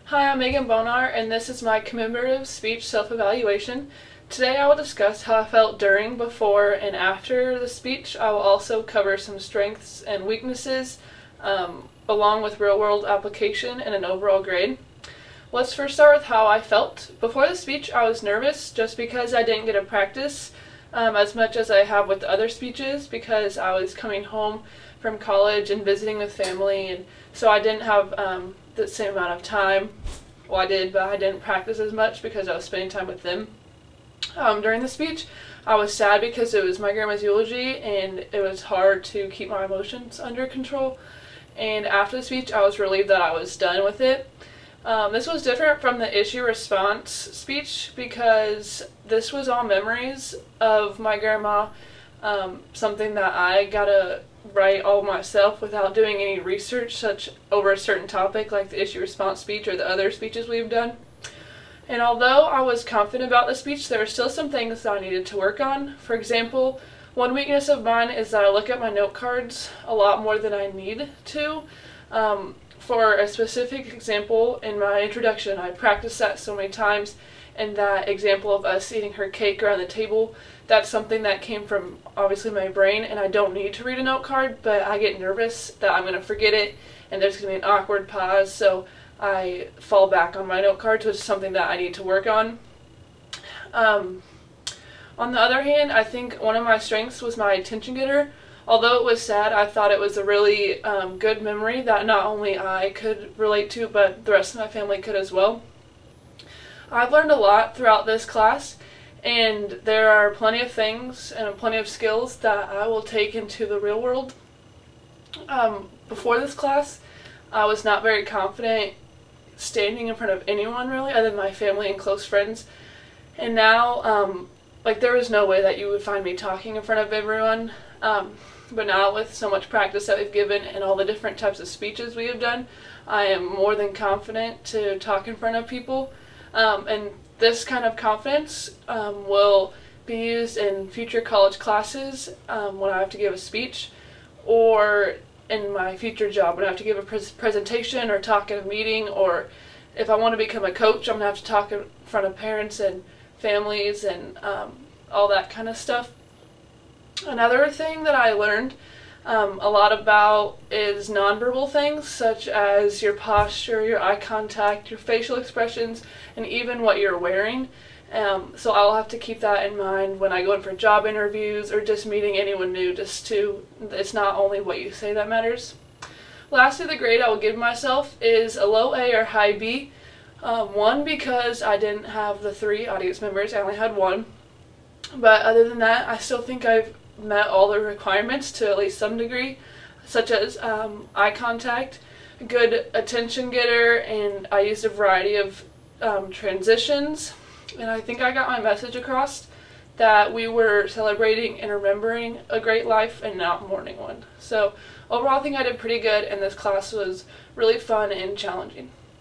Hi, I'm Bonar, and this is my commemorative speech self-evaluation. Today I will discuss how I felt during, before, and after the speech. I will also cover some strengths and weaknesses, along with real-world application and an overall grade. Let's first start with how I felt. Before the speech, I was nervous just because I didn't get to practice as much as I have with other speeches, because I was coming home from college and visiting with family, and so I didn't have the same amount of time. Well, I did, but I didn't practice as much because I was spending time with them. During the speech, I was sad because it was my grandma's eulogy and it was hard to keep my emotions under control. And after the speech, I was relieved that I was done with it. This was different from the issue response speech because this was all memories of my grandma, something that I got to write all myself without doing any research such over a certain topic like the issue response speech or the other speeches we've done. And although I was confident about the speech, there were still some things that I needed to work on. For example, one weakness of mine is that I look at my note cards a lot more than I need to. For a specific example, in my introduction, I practiced that so many times, and that example of us eating her cake around the table, that's something that came from obviously my brain, and I don't need to read a note card, but I get nervous that I'm going to forget it and there's going to be an awkward pause, so I fall back on my note cards, which is something that I need to work on. On the other hand, I think one of my strengths was my attention getter. Although it was sad, I thought it was a really good memory that not only I could relate to, but the rest of my family could as well. I've learned a lot throughout this class, and there are plenty of things and plenty of skills that I will take into the real world. Before this class, I was not very confident standing in front of anyone really, other than my family and close friends. And now, there was no way that you would find me talking in front of everyone. But now with so much practice that we've given and all the different types of speeches we have done, I am more than confident to talk in front of people. And this kind of confidence will be used in future college classes when I have to give a speech, or in my future job when I have to give a presentation or talk at a meeting, or if I want to become a coach, I'm going to have to talk in front of parents and families and all that kind of stuff. Another thing that I learned a lot about is nonverbal things, such as your posture, your eye contact, your facial expressions, and even what you're wearing. So I'll have to keep that in mind when I go in for job interviews or just meeting anyone new, it's not only what you say that matters. Lastly, the grade I will give myself is a low A or high B. One, because I didn't have the 3 audience members, I only had 1. But other than that, I still think I've met all the requirements to at least some degree, such as eye contact, good attention getter, and I used a variety of transitions. And I think I got my message across that we were celebrating and remembering a great life and not mourning one. So overall, I think I did pretty good, and this class was really fun and challenging.